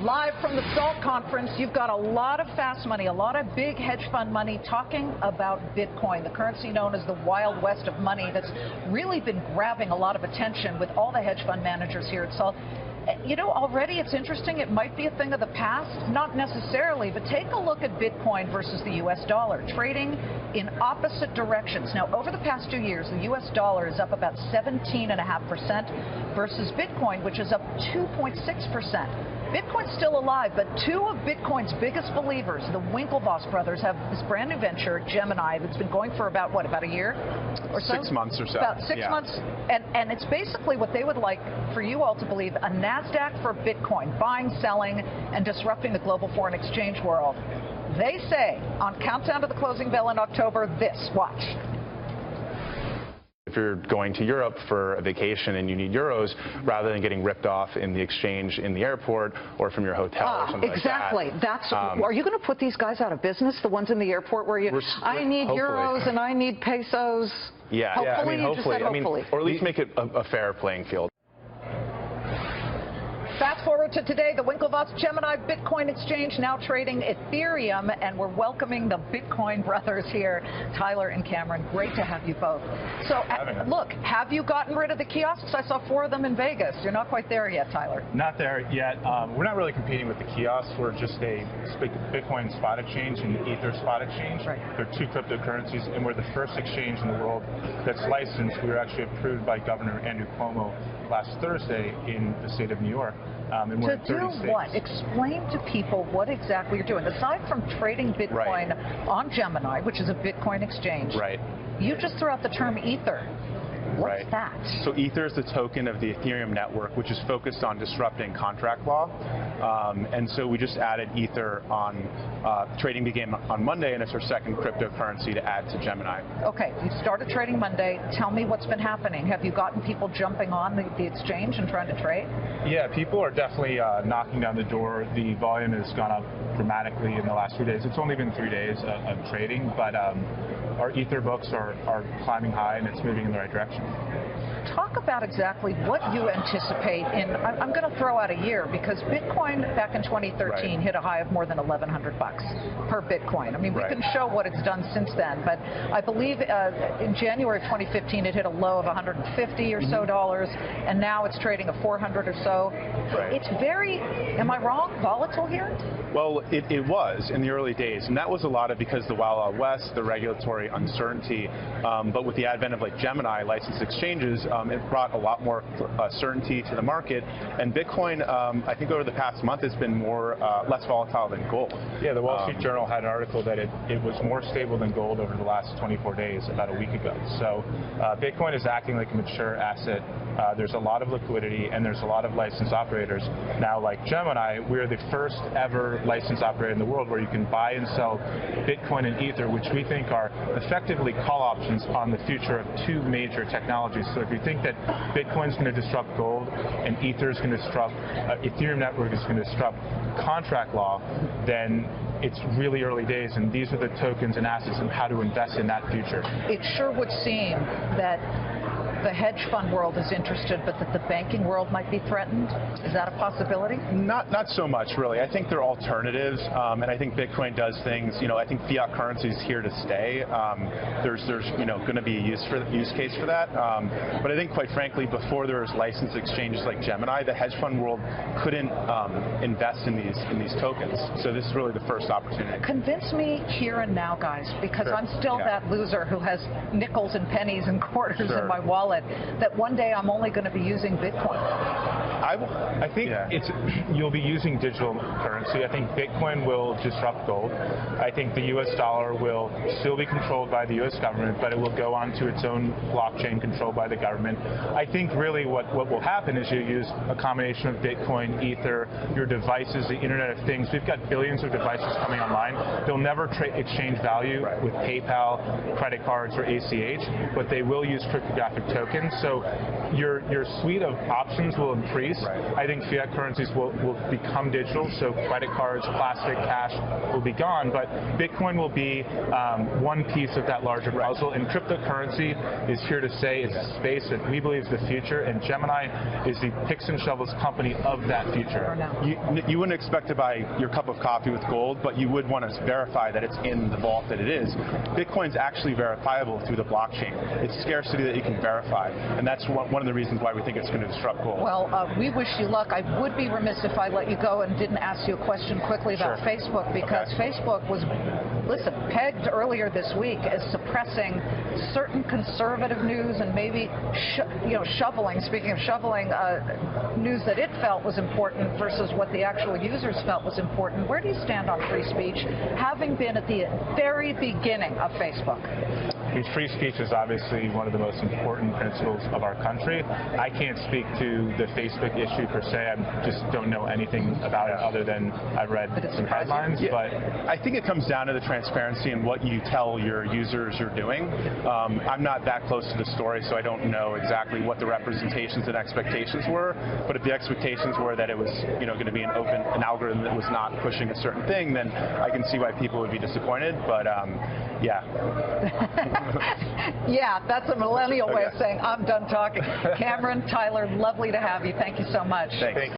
Live from the SALT conference, you've got a lot of fast money, a lot of big hedge fund money talking about Bitcoin, the currency known as the Wild West of money that's really been grabbing a lot of attention with all the hedge fund managers here at SALT. You know, already it's interesting. It might be a thing of the past, not necessarily, but take a look at Bitcoin versus the U.S. dollar, trading in opposite directions. Now, over the past 2 years, the U.S. dollar is up about 17.5% versus Bitcoin, which is up 2.6%. Bitcoin's still alive, but two of Bitcoin's biggest believers, the Winklevoss brothers, have this brand new venture, Gemini, that's been going for about, what, about a year or so? 6 months or so. About 6 months. And it's basically what they would like for you all to believe, a Nasdaq for Bitcoin, buying, selling, and disrupting the global foreign exchange world. They say, on Countdown to the Closing Bell in October, this, watch. If you're going to Europe for a vacation and you need euros, rather than getting ripped off in the exchange in the airport or from your hotel or something exactly. like that. Are you going to put these guys out of business, the ones in the airport where I need euros and I need pesos? Yeah, hopefully, hopefully. hopefully. Or at least make it a fair playing field. Fast forward to today, the Winklevoss Gemini Bitcoin exchange now trading Ethereum, and we're welcoming the Bitcoin brothers here, Tyler and Cameron. Great to have you both. So, look, have you gotten rid of the kiosks? I saw 4 of them in Vegas. You're not quite there yet, Tyler. Not there yet. We're not really competing with the kiosks. We're just a Bitcoin spot exchange and Ether spot exchange. Right. They're 2 cryptocurrencies, and we're the first exchange in the world that's licensed. We were actually approved by Governor Andrew Cuomo last Thursday in the state of New York. And we're in 30 states. What? Explain to people what exactly you're doing. Aside from trading Bitcoin on Gemini, which is a Bitcoin exchange, you just threw out the term Ether. What's that? So Ether is the token of the Ethereum network, which is focused on disrupting contract law. And so we just added Ether on, trading began on Monday, and it's our second cryptocurrency to add to Gemini. Okay, you started trading Monday. Tell me what's been happening. Have you gotten people jumping on the exchange and trying to trade? Yeah, people are definitely knocking down the door. The volume has gone up dramatically in the last few days. It's only been 3 days of trading, but our Ether books are climbing high, and it's moving in the right direction. Talk about exactly what you anticipate in, I'm going to throw out a year, because Bitcoin back in 2013 hit a high of more than $1,100 per Bitcoin. I mean, we can show what it's done since then, but I believe in January of 2015 it hit a low of $150 or so dollars, and now it's trading at 400 or so. It's very, am I wrong, volatile here? Well, it was in the early days, and that was a lot of because the Wild West, the regulatory uncertainty, but with the advent of like Gemini licensed exchanges, it brought a lot more certainty to the market, and Bitcoin, I think over the past month, has been less volatile than gold. Yeah, the Wall Street Journal had an article that it was more stable than gold over the last 24 days, about a week ago. So Bitcoin is acting like a mature asset. There's a lot of liquidity, and there's a lot of licensed operators. Now, like Gemini, we're the first ever licensed operator in the world where you can buy and sell Bitcoin and Ether, which we think are effectively call options on the future of 2 major technologies. So if you think that Bitcoin is going to disrupt gold and Ether is going to disrupt, Ethereum network is going to disrupt contract law, then it's really early days, and these are the tokens and assets and how to invest in that future. It sure would seem that the hedge fund world is interested, but that the banking world might be threatened? Is that a possibility? Not so much, really. I think they're alternatives, and I think Bitcoin does things. You know, I think fiat currency is here to stay. There's going to be a use case for that. But I think, quite frankly, before there was licensed exchanges like Gemini, the hedge fund world couldn't invest in these tokens. So this is really the first opportunity. Convince me here and now, guys, because I'm still that loser who has nickels and pennies and quarters in my wallet, that one day I'm only going to be using Bitcoin. I think you'll be using digital currency. I think Bitcoin will disrupt gold. I think the U.S. dollar will still be controlled by the U.S. government, but it will go onto its own blockchain controlled by the government. I think really what will happen is you use a combination of Bitcoin, Ether, your devices, the Internet of Things. We've got billions of devices coming online. They'll never exchange value with PayPal, credit cards, or ACH, but they will use cryptographic tokens. So your suite of options will increase, I think fiat currencies will become digital, so credit cards, plastic, cash will be gone, but Bitcoin will be one piece of that larger puzzle, and cryptocurrency is here to stay. It's a space that we believe is the future, and Gemini is the picks and shovels company of that future. You wouldn't expect to buy your cup of coffee with gold, but you would want to verify that it's in the vault that it is. Bitcoin's actually verifiable through the blockchain. It's scarcity that you can verify, and that's one of the reasons why we think it's going to disrupt gold. Well, we wish you luck. I would be remiss if I let you go and didn't ask you a question quickly about Facebook, because Facebook was, listen, pegged earlier this week as suppressing certain conservative news and maybe shoveling, speaking of shoveling, news that it felt was important versus what the actual users felt was important. Where do you stand on free speech, having been at the very beginning of Facebook? Free speech is obviously one of the most important principles of our country. I can't speak to the Facebook issue per se. I just don't know anything about it other than I've read some headlines. Yeah. But I think it comes down to the transparency and what you tell your users you're doing. I'm not that close to the story, so I don't know exactly what the representations and expectations were. But if the expectations were that it was, going to be an algorithm that was not pushing a certain thing, then I can see why people would be disappointed. But yeah. Yeah, that's a millennial way of saying I'm done talking. Cameron, Tyler, lovely to have you. Thank you so much. Thanks.